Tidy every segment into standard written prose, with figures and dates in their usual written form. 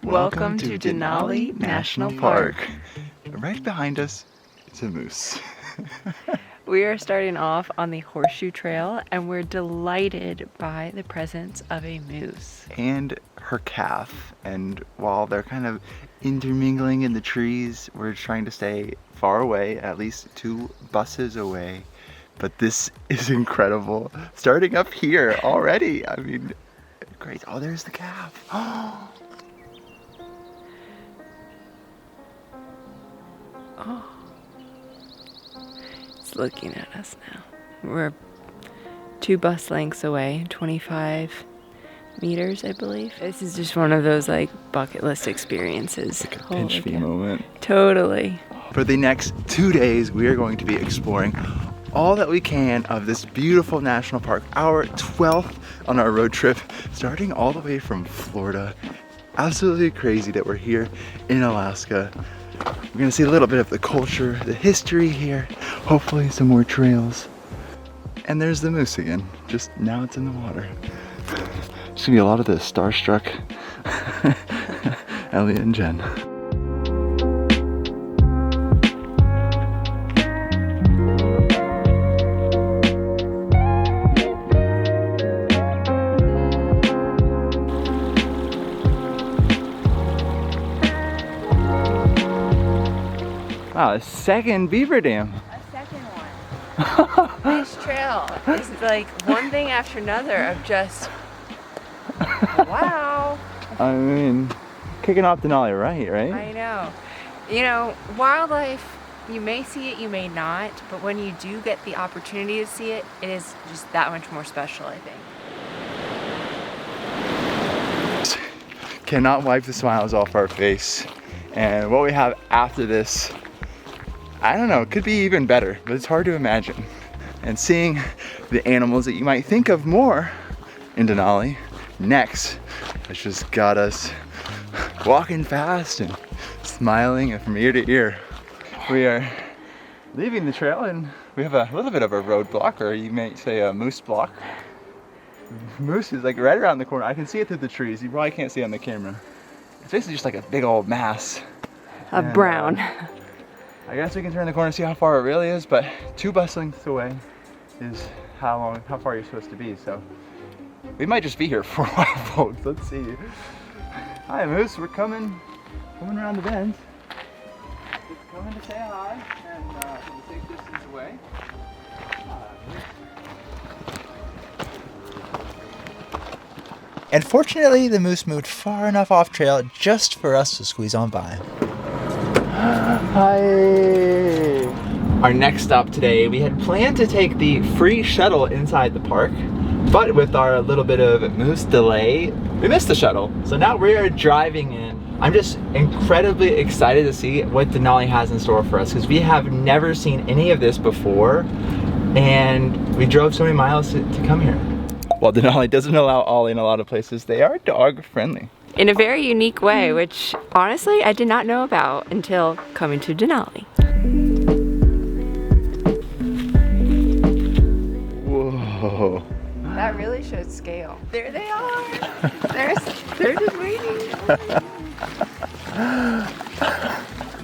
Welcome to Denali National Park. Right behind us is a moose. We are starting off on the Horseshoe Trail and we're delighted by the presence of a moose. And her calf. And while they're kind of intermingling in the trees, we're trying to stay far away, at least 2 buses away. But this is incredible. Starting up here already. I mean, great. Oh, there's the calf. Oh, it's looking at us now. We're 2 bus lengths away, 25 meters, I believe. This is just one of those like bucket list experiences. Like a pinch me moment. Totally. For the next 2 days, we are going to be exploring all that we can of this beautiful national park, our 12th on our road trip, starting all the way from Florida. Absolutely crazy that we're here in Alaska. We're gonna see a little bit of the culture, the history here, hopefully some more trails. And there's the moose again, just now it's in the water. There's gonna be a lot of the starstruck Elliot and Jen. Wow, a second beaver dam. A second one. This trail is like one thing after another of just, wow. I mean, kicking off Denali right? I know. You know, wildlife, you may see it, you may not, but when you do get the opportunity to see it, it is just that much more special, I think. Cannot wipe the smiles off our face. And what we have after this, I don't know, it could be even better, but it's hard to imagine. And seeing the animals that you might think of more in Denali next has just got us walking fast and smiling from ear to ear. We are leaving the trail and we have a little bit of a roadblock, or you might say a moose block. Moose is like right around the corner. I can see it through the trees. You probably can't see it on the camera. It's basically just like a big old mass. Of brown. I guess we can turn the corner and see how far it really is, but 2 bus lengths away is how far you're supposed to be. So we might just be here for a while, folks. Let's see. Hi, moose. We're coming around the bend. Just coming to say hi and from a safe distance away. And fortunately, the moose moved far enough off trail just for us to squeeze on by. Hi! Our next stop today, we had planned to take the free shuttle inside the park, but with our little bit of moose delay, we missed the shuttle. So now we're driving in. I'm just incredibly excited to see what Denali has in store for us, because we have never seen any of this before, and we drove so many miles to come here. While Denali doesn't allow Ollie in a lot of places, they are dog friendly. In a very unique way, which honestly I did not know about until coming to Denali. Whoa. That really shows scale. There they are. They're just waiting.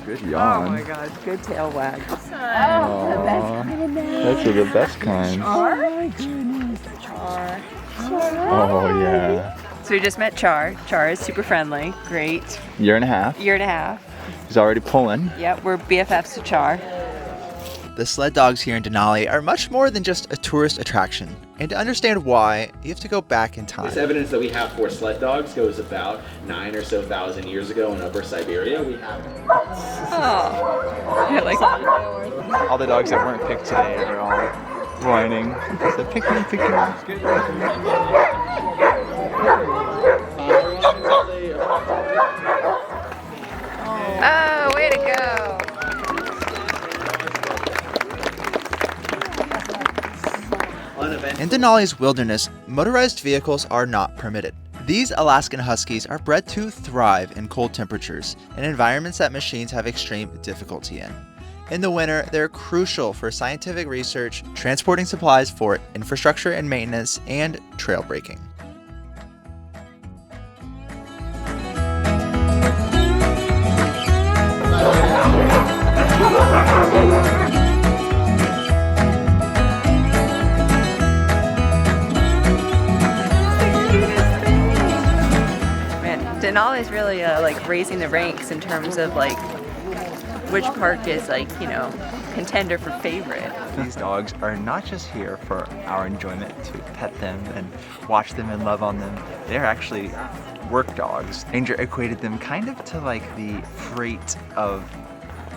Good yawn. Oh my god, good tail wag. Oh, the best kind of nose. That's the best kind. Char? Oh my goodness. Char. Oh yeah. So we just met Char. Char is super friendly. Great. Year and a half. He's already pulling. Yep, we're BFFs to Char. The sled dogs here in Denali are much more than just a tourist attraction. And to understand why, you have to go back in time. This evidence that we have for sled dogs goes about 9,000 or so years ago in Upper Siberia. We have. Oh. I like that. All the dogs that weren't picked today are all whining. So pick me, pick me. Oh, way to go. In Denali's wilderness, motorized vehicles are not permitted. These Alaskan Huskies are bred to thrive in cold temperatures and environments that machines have extreme difficulty in. In the winter, they're crucial for scientific research, transporting supplies for infrastructure and maintenance, and trail breaking. Denali's really like raising the ranks in terms of like which park is like, you know, contender for favorite. These dogs are not just here for our enjoyment to pet them and watch them and love on them. They're actually work dogs. Ranger equated them kind of to like the freight of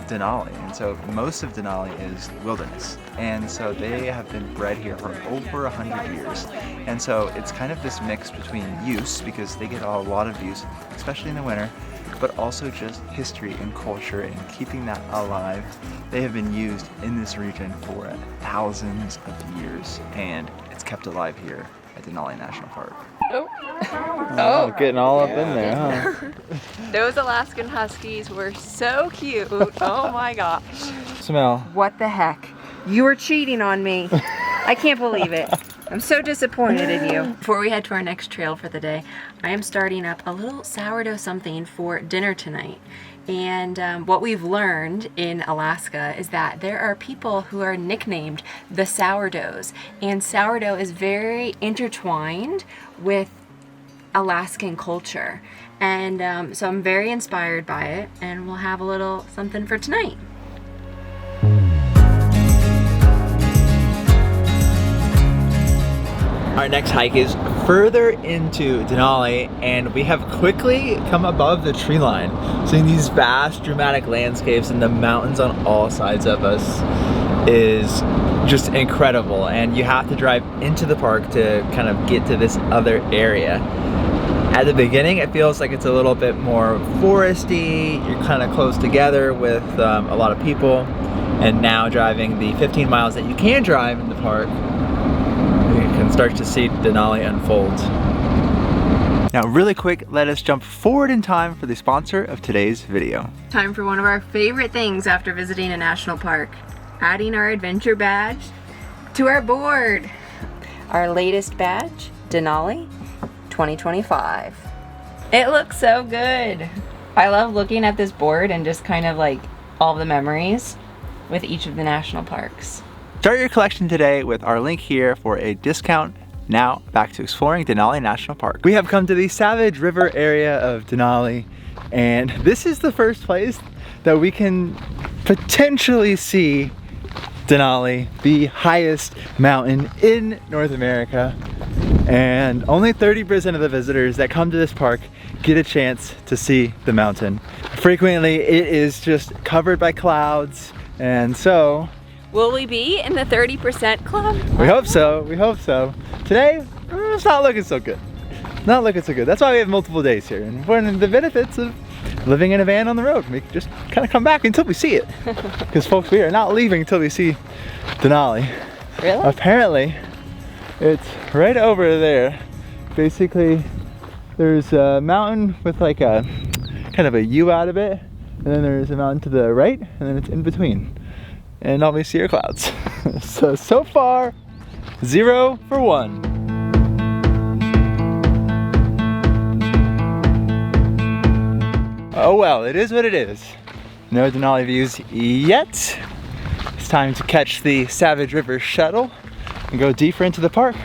Denali, and so most of Denali is wilderness, and so they have been bred here for over 100 years, and so it's kind of this mix between use, because they get a lot of use, especially in the winter, but also just history and culture and keeping that alive. They have been used in this region for thousands of years, and it's kept alive here at Denali National Park. Oh, getting all up in there, huh? Those Alaskan Huskies were so cute. Oh my gosh. Smell. What the heck? You were cheating on me. I can't believe it. I'm so disappointed in you. Before we head to our next trail for the day, I am starting up a little sourdough something for dinner tonight. And what we've learned in Alaska is that there are people who are nicknamed the sourdoughs. And sourdough is very intertwined with Alaskan culture. And so I'm very inspired by it, and we'll have a little something for tonight. Our next hike is further into Denali, and we have quickly come above the tree line, seeing these vast dramatic landscapes and the mountains on all sides of us is just incredible. And you have to drive into the park to kind of get to this other area. At the beginning, it feels like it's a little bit more foresty. You're kind of close together with a lot of people. And now driving the 15 miles that you can drive in the park, you can start to see Denali unfold. Now really quick, let us jump forward in time for the sponsor of today's video. Time for one of our favorite things after visiting a national park. Adding our adventure badge to our board. Our latest badge, Denali 2025. It looks so good. I love looking at this board and just kind of like all the memories with each of the national parks. Start your collection today with our link here for a discount. Now back to exploring Denali National Park. We have come to the Savage River area of Denali, and this is the first place that we can potentially see Denali, the highest mountain in North America. And only 30% of the visitors that come to this park get a chance to see the mountain. Frequently it is just covered by clouds, and so will we be in the 30% club? we hope so, we hope so. Today, it's not looking so good. Not looking so good. That's why we have multiple days here. And one of the benefits of living in a van on the road, we can just kind of come back until we see it. Because folks, we are not leaving until we see Denali. Really? Apparently, it's right over there. Basically, there's a mountain with like a kind of a U out of it. And then there's a mountain to the right, and then it's in between. And all we see are clouds. So far, 0 for 1. Oh well, it is what it is. No Denali views yet. It's time to catch the Savage River shuttle and go deeper into the park.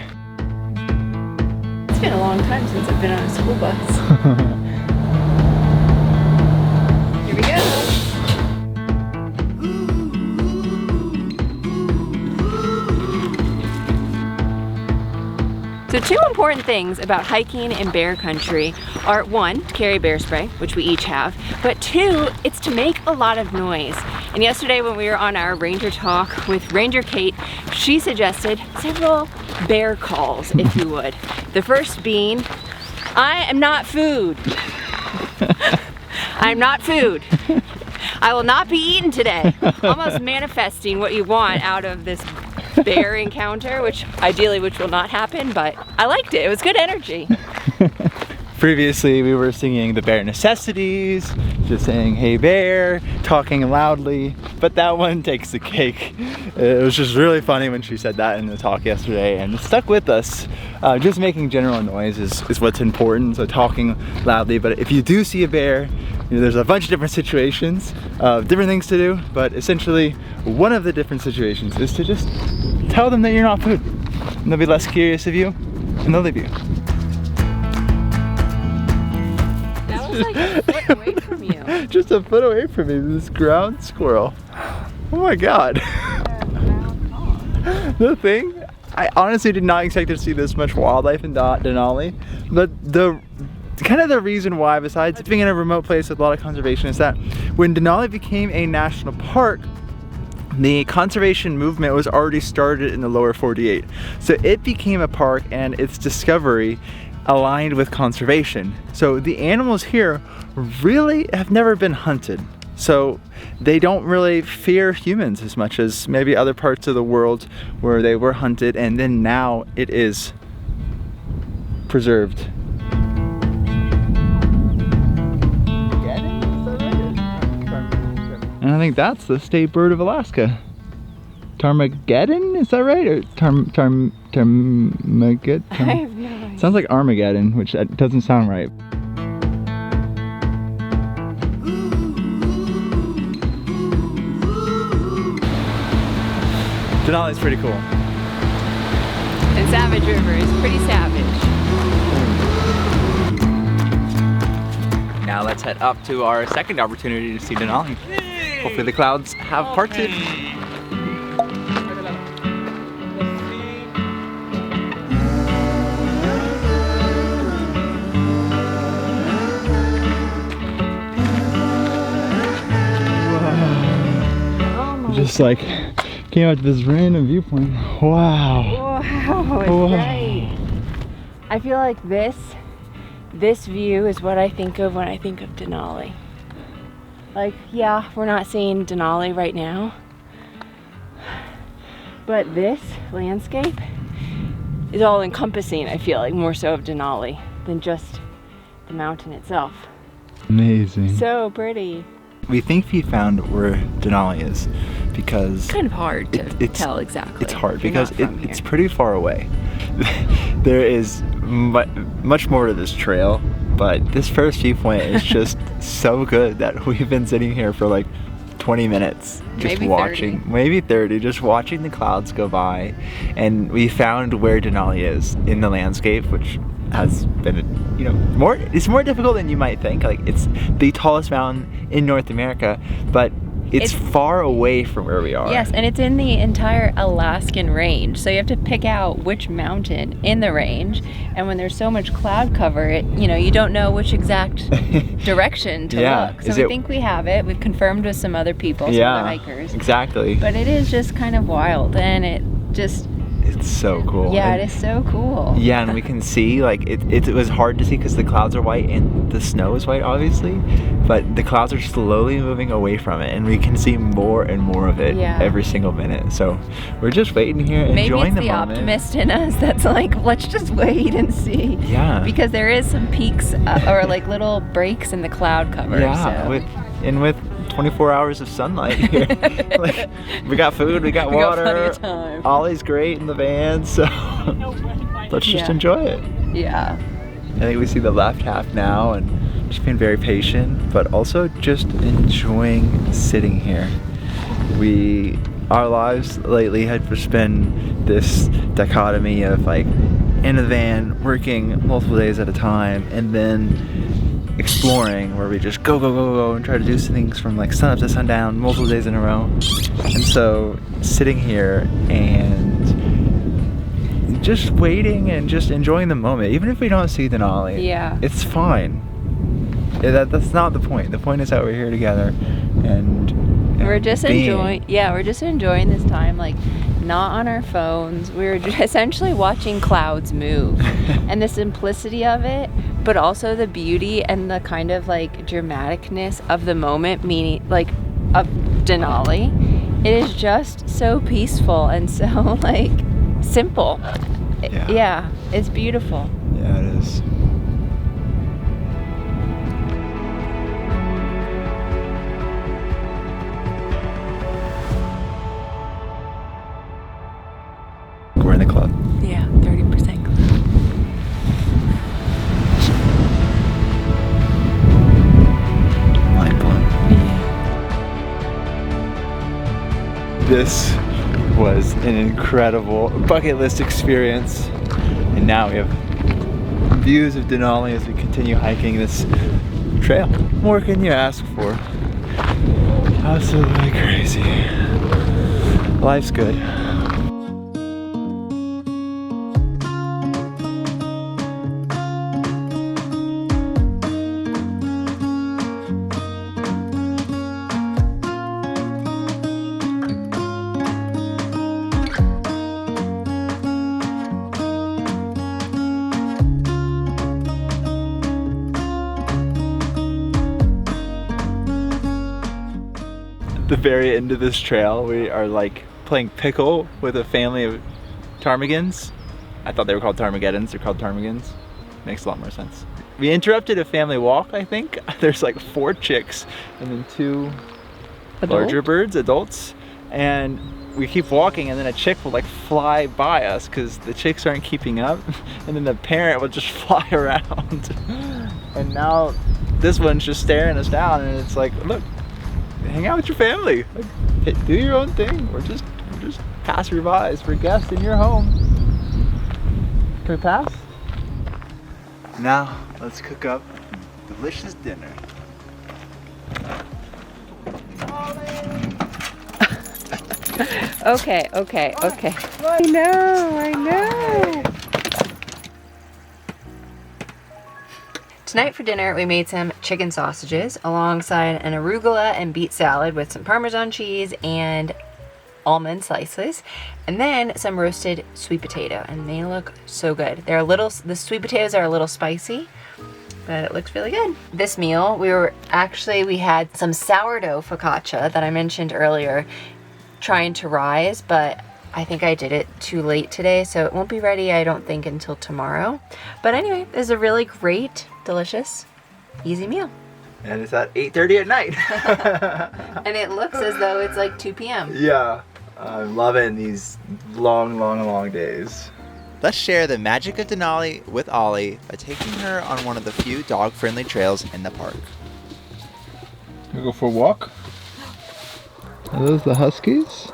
It's been a long time since I've been on a school bus. Here we go. So 2 important things about hiking in bear country are 1, to carry bear spray, which we each have, but 2, it's to make a lot of noise. And yesterday when we were on our ranger talk with Ranger Kate, she suggested several bear calls, if you would. The first being, I am not food. I'm not food. I will not be eaten today. Almost manifesting what you want out of this bear encounter, which will not happen, but I liked it. It was good energy. Previously we were singing the bear necessities, just saying hey bear, talking loudly, but that one takes the cake. It was just really funny when she said that in the talk yesterday, and it stuck with us. Just making general noise is what's important, so talking loudly. But if you do see a bear, you know, there's a bunch of different situations, different things to do, but essentially one of the different situations is to just tell them that you're not food, and they'll be less curious of you, and they'll leave you. like a foot away from you. Just a foot away from me, this ground squirrel. Oh my god. The thing, I honestly did not expect to see this much wildlife in Denali, but the reason why, besides being in a remote place with a lot of conservation, is that when Denali became a national park, the conservation movement was already started in the lower 48. So it became a park, and its discovery aligned with conservation. So the animals here really have never been hunted. So they don't really fear humans as much as maybe other parts of the world where they were hunted, and then now it is preserved. And I think that's the state bird of Alaska. Tarmageddon? Is that right? Or Tarmageddon? I have no idea. Sounds like Armageddon, which doesn't sound right. Denali's pretty cool. And Savage River is pretty savage. Now let's head up to our second opportunity to see Denali. Hopefully the clouds have parted. Just like came out to this random viewpoint. Wow. Wow, it's great. I feel like this view is what I think of when I think of Denali. Like, yeah, we're not seeing Denali right now, but this landscape is all encompassing, I feel like, more so of Denali than just the mountain itself. Amazing. So pretty. We think we found where Denali is because It's kind of hard to tell exactly. It's hard if you're because not from it's here. pretty far away. There is much more to this trail, but this first viewpoint is just so good that we've been sitting here for like 20 minutes just Maybe watching, 30. maybe 30, just watching the clouds go by, and we found where Denali is in the landscape, which has been, you know, it's more difficult than you might think. Like, it's the tallest mountain in North America, but it's far away from where we are. Yes, and it's in the entire Alaskan range. So you have to pick out which mountain in the range. And when there's so much cloud cover, you don't know which exact direction to look. So we think we have it. We've confirmed with some other people, some other hikers. Exactly. But it is just kind of wild, and it's so cool. Yeah, it is so cool. Yeah, and we can see, like, it was hard to see because the clouds are white and the snow is white, obviously, but the clouds are slowly moving away from it, and we can see more and more of it every single minute. So we're just waiting here, enjoying the moment. Maybe it's the optimist in us that's like, let's just wait and see. Yeah. Because there is some peaks or like little breaks in the cloud cover. Yeah, so. with 24 hours of sunlight here. Like, we got food, we got water. Got plenty of time. Ollie's great in the van, so let's just enjoy it. Yeah. I think we see the left half now, and just being very patient, but also just enjoying sitting here. Our lives lately had just been this dichotomy of, like, in the van, working multiple days at a time, and then exploring, where we just go and try to do things from like sun up to sundown multiple days in a row. And so sitting here and just waiting and just enjoying the moment, even if we don't see Denali, it's fine. That's not the point. The point is that we're here together and we're just enjoying this time, like, not on our phones. We're essentially watching clouds move and the simplicity of it, but also the beauty and the kind of like dramaticness of the moment, meaning like of Denali. It is just so peaceful and so like simple. Yeah, it's beautiful. Yeah, it is. We're in the club. Yeah, 30% club. Mind blown. This was an incredible bucket list experience, and now we have views of Denali as we continue hiking this trail. What more can you ask for? Absolutely crazy. Life's good. The very end of this trail, we are like playing pickle with a family of ptarmigans. I thought they were called ptarmigeddons. They're called ptarmigans. Makes a lot more sense. We interrupted a family walk, I think. There's like 4 chicks and then 2 larger birds, adults. And we keep walking and then a chick will like fly by us because the chicks aren't keeping up. And then the parent will just fly around. And now this one's just staring us down and it's like, look, hang out with your family. Like, do your own thing. We're just passerbys. We're guests in your home. Can we pass? Now, let's cook up delicious dinner. Okay. I know. Tonight for dinner, we made some chicken sausages alongside an arugula and beet salad with some Parmesan cheese and almond slices, and then some roasted sweet potato, and they look so good. The sweet potatoes are a little spicy, but it looks really good. This meal, we had some sourdough focaccia that I mentioned earlier, trying to rise, but I think I did it too late today, so it won't be ready, I don't think, until tomorrow. But anyway, it's a really great, delicious, easy meal. And it's at 8:30 at night. And it looks as though it's like 2 p.m. Yeah, I'm loving these long days. Let's share the magic of Denali with Ollie by taking her on one of the few dog-friendly trails in the park. We go for a walk. Are those the Huskies?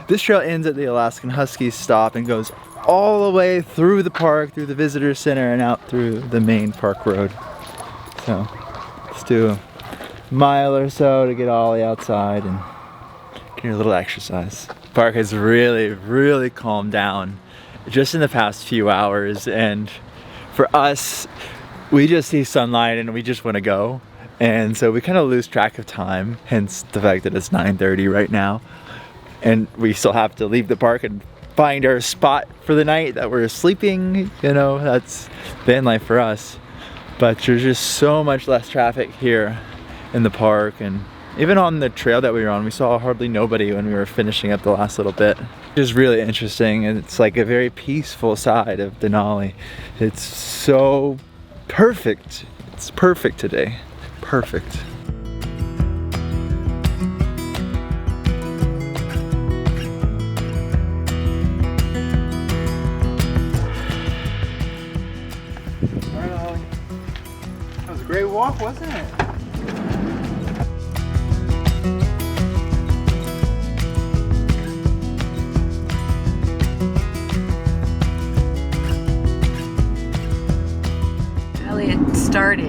This trail ends at the Alaskan Huskies stop and goes all the way through the park, through the visitor center, and out through the main park road. So let's do a mile or so to get Ollie outside and get a little exercise. The park has really calmed down just in the past few hours, and for us, we just see sunlight and we just want to go. And so we kind of lose track of time, hence the fact that it's 9:30 right now. And we still have to leave the park and find our spot for the night that we're sleeping. You know, that's van life for us. But there's just so much less traffic here in the park, and even on the trail that we were on, we saw hardly nobody when we were finishing up the last little bit. It was really interesting, and it's like a very peaceful side of Denali. It's so perfect. It's perfect today. Perfect. That was a great walk, wasn't it? Elliot started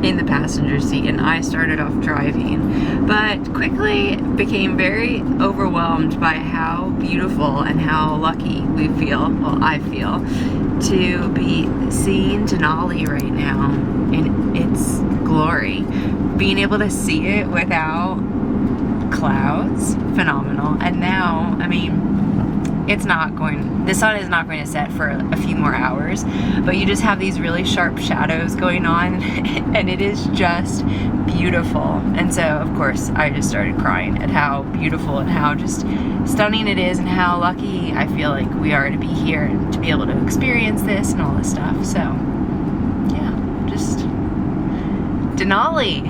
in the passenger seat and I started off driving, but quickly became very overwhelmed by how beautiful and how lucky we feel, well, I feel, to be seeing Denali right now in its glory. Being able to see it without clouds, phenomenal. And now, I mean, the sun is not going to set for a few more hours, but you just have these really sharp shadows going on and it is just beautiful. And so of course I just started crying at how beautiful and how just stunning it is and how lucky I feel like we are to be here and to be able to experience this and all this stuff. So yeah, just Denali.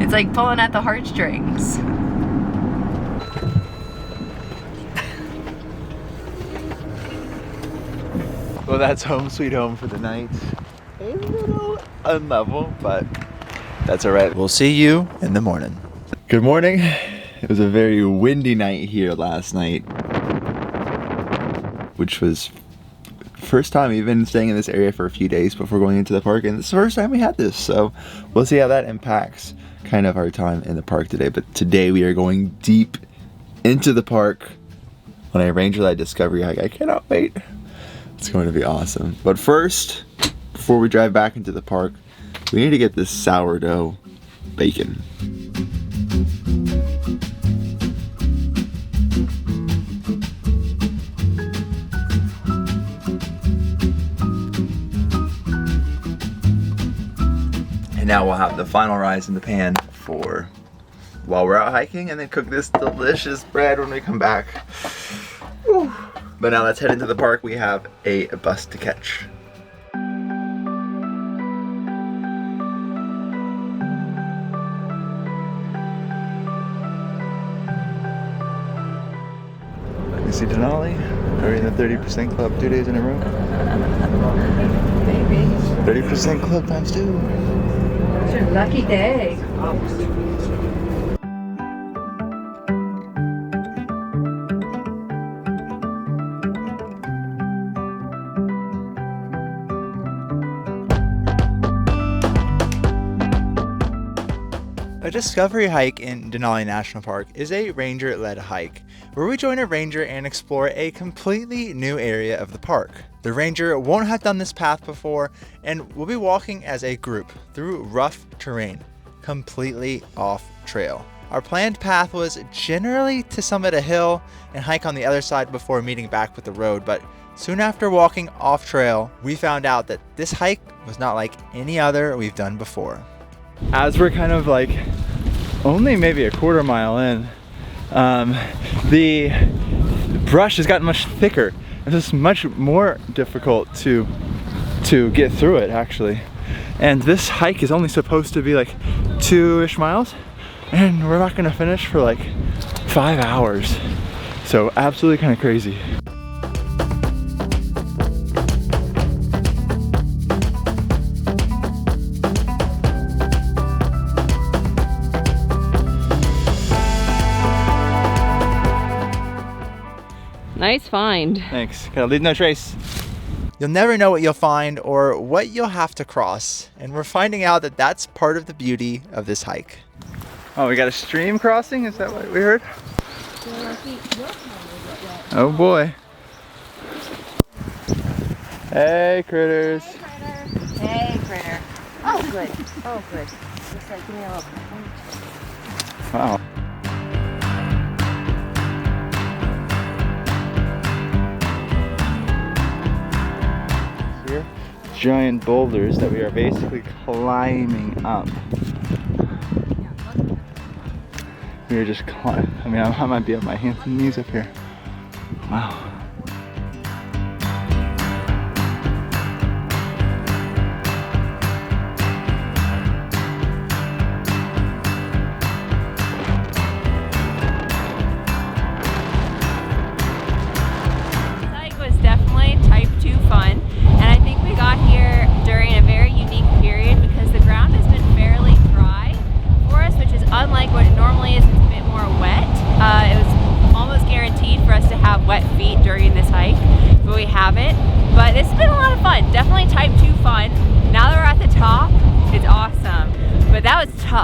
It's like pulling at the heartstrings. Well, that's home sweet home for the night. A little unlevel, but that's all right. We'll see you in the morning. Good morning. It was a very windy night here last night, which was first time. We've been staying in this area for a few days before going into the park, and it's the first time we had this. So we'll see how that impacts kind of our time in the park today. But today we are going deep into the park on a Ranger-led discovery hike. I cannot wait. It's going to be awesome. But first, before we drive back into the park, we need to get this sourdough bacon. And now we'll have the final rise in the pan for while we're out hiking, and then cook this delicious bread when we come back. Whew. But now let's head into the park. We have a bus to catch. You see Denali? Are we in the 30% club 2 days in a row? Maybe. 30% club times 2. It's your lucky day. A discovery hike in Denali National Park is a ranger-led hike where we join a ranger and explore a completely new area of the park. The ranger won't have done this path before, and we'll be walking as a group through rough terrain, completely off trail. Our planned path was generally to summit a hill and hike on the other side before meeting back with the road, but soon after walking off trail, we found out that this hike was not like any other we've done before. As we're kind of like only maybe a quarter mile in, the brush has gotten much thicker. It's just much more difficult to get through it, actually. And this hike is only supposed to be like 2-ish miles, and we're not gonna finish for like 5 hours. So absolutely kind of crazy. Nice find. Thanks. Gotta leave no trace. You'll never know what you'll find or what you'll have to cross, and we're finding out that that's part of the beauty of this hike. Oh, we got a stream crossing? Is that what we heard? Oh boy. Hey, critters. Hey, critter. Oh, good. Oh, good. Looks like give me a little. Wow. Here, giant boulders that we are basically climbing up. We are just climbing. I mean, I might be on my hands and knees up here. Wow.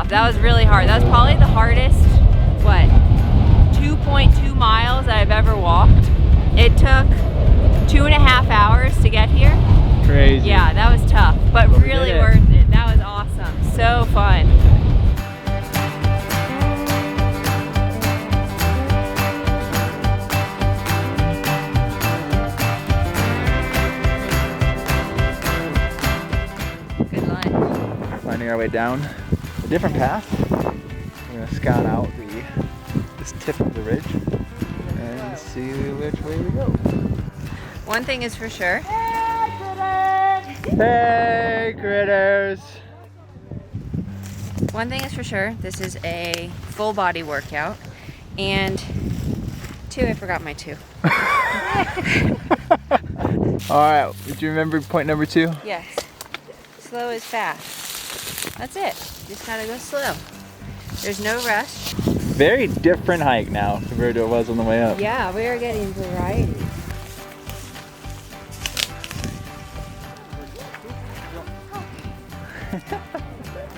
That was really hard. That was probably the hardest, 2.2 miles I've ever walked. It took 2.5 hours to get here. Crazy. Yeah, that was tough, but really worth it. That was awesome. So fun. Good lunch. Finding our way down a different path. We're gonna scout out this tip of the ridge and see which way we go. One thing is for sure. Hey, critters! One thing is for sure, this is a full body workout. And 2, I forgot my 2. Alright, do you remember point number 2? Yes. Slow is fast. That's it. Just gotta go slow. There's no rush. Very different hike now compared to what it was on the way up. Yeah, we are getting variety.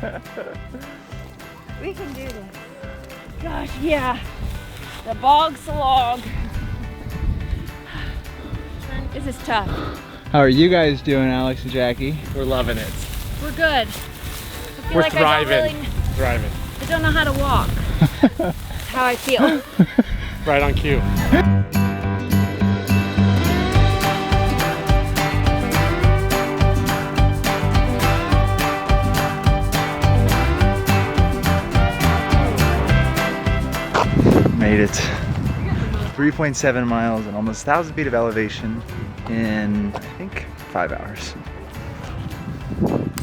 We can do this. Gosh, yeah. The bog's along. This is tough. How are you guys doing, Alex and Jackie? We're loving it. We're good. I feel We're like thriving. Thriving. I don't know how to walk. That's how I feel. Right on cue. Made it. 3.7 miles and almost 1,000 feet of elevation in, I think, 5 hours.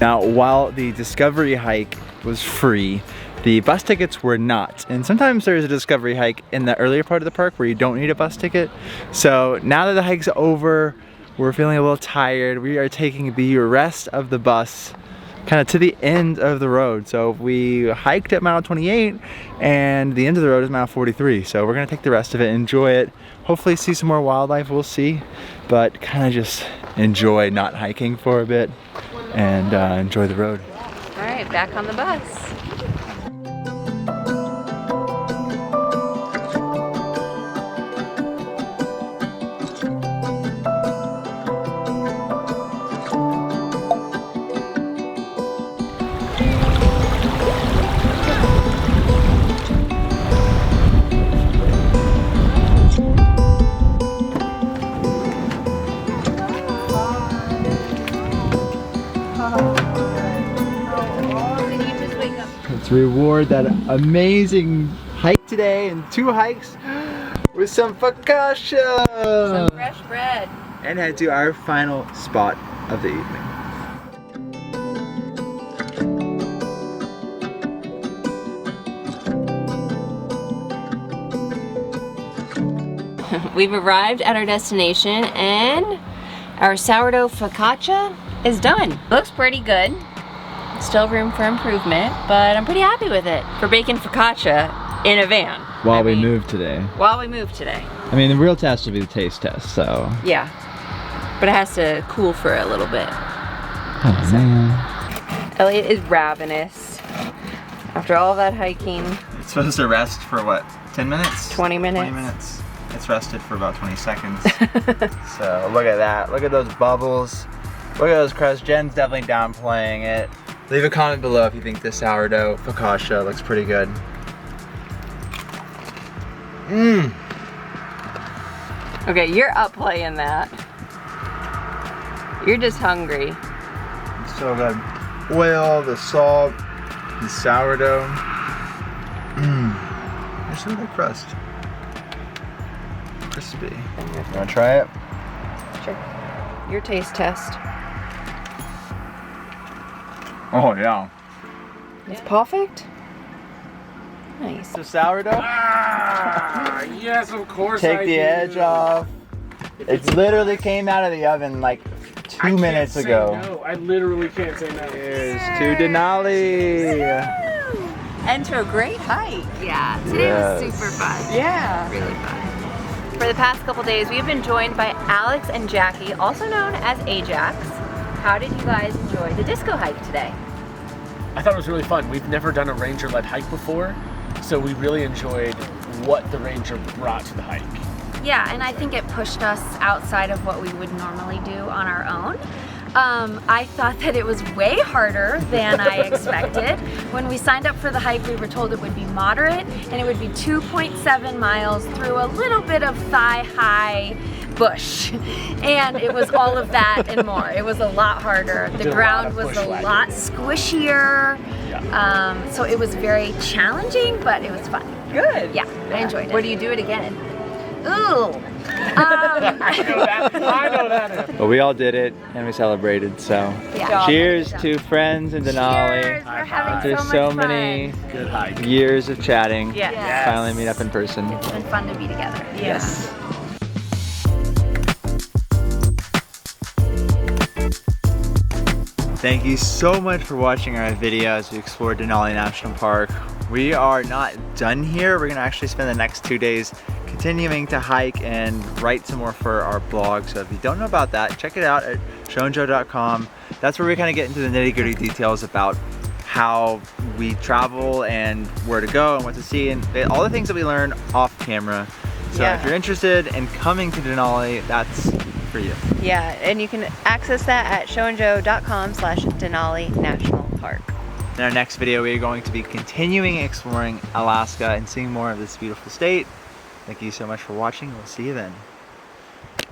Now, while the Discovery hike was free, the bus tickets were not. And sometimes there's a Discovery hike in the earlier part of the park where you don't need a bus ticket. So now that the hike's over, we're feeling a little tired. We are taking the rest of the bus kind of to the end of the road. So we hiked at mile 28 and the end of the road is mile 43. So we're gonna take the rest of it, enjoy it, hopefully see some more wildlife, we'll see. But kind of just enjoy not hiking for a bit and enjoy the road. All right, back on the bus. Let's reward that amazing hike today and 2 hikes with some focaccia. Some fresh bread. And head to our final spot of the evening. We've arrived at our destination and our sourdough focaccia is done. Looks pretty good. Still room for improvement, but I'm pretty happy with it for baking focaccia in a van. While we move today. While we move today. I mean, the real test will be the taste test, so. Yeah, but it has to cool for a little bit. Oh man. Elliot is ravenous after all that hiking. It's supposed to rest for what, 10 minutes? 20 minutes. 20 minutes. It's rested for about 20 seconds. So look at that. Look at those bubbles. Look at those crusts. Jen's definitely downplaying it. Leave a comment below if you think the sourdough focaccia looks pretty good. Mmm. Okay, you're up playing that. You're just hungry. It's so good. Oil, the salt, the sourdough. Mmm. There's some good crust. Crispy. You wanna try it? Sure. Your taste test. Oh yeah. It's perfect. Nice. The sourdough? Ah, yes, of course. Take the edge off. It literally came out of the oven like 2 minutes ago. No, I literally can't say no. Cheers to Denali. And to a great hike. Yeah, today was super fun. Yeah. Really fun. For the past couple days, we've been joined by Alex and Jackie, also known as Ajax. How did you guys enjoy the disco hike today? I thought it was really fun. We've never done a ranger-led hike before, so we really enjoyed what the ranger brought to the hike. Yeah, and I think it pushed us outside of what we would normally do on our own. I thought that it was way harder than I expected. When we signed up for the hike, we were told it would be moderate, and it would be 2.7 miles through a little bit of thigh-high bush. And it was all of that and more. It was a lot harder. The ground was a lot squishier. Yeah. So it was very challenging, but it was fun. Good. Yeah, I enjoyed it. Would you do it again? Ooh. I know that. But we all did it and we celebrated, so. Yeah. Cheers to friends in Denali. Cheers, we're having After so so much many Good hike. years of chatting, Yes. finally meet up in person. It's been fun to be together. Yes. Thank you so much for watching our video as we explore Denali National Park. We are not done here. We're gonna actually spend the next 2 days continuing to hike and write some more for our blog. So if you don't know about that, check it out at showandjoe.com. That's where we kind of get into the nitty-gritty details about how we travel and where to go and what to see, and all the things that we learn off camera. So Yeah. if you're interested in coming to Denali, that's for you. Yeah, and you can access that at showandjoe.com/Denali National Park. In our next video, we are going to be continuing exploring Alaska and seeing more of this beautiful state. Thank you so much for watching. We'll see you then.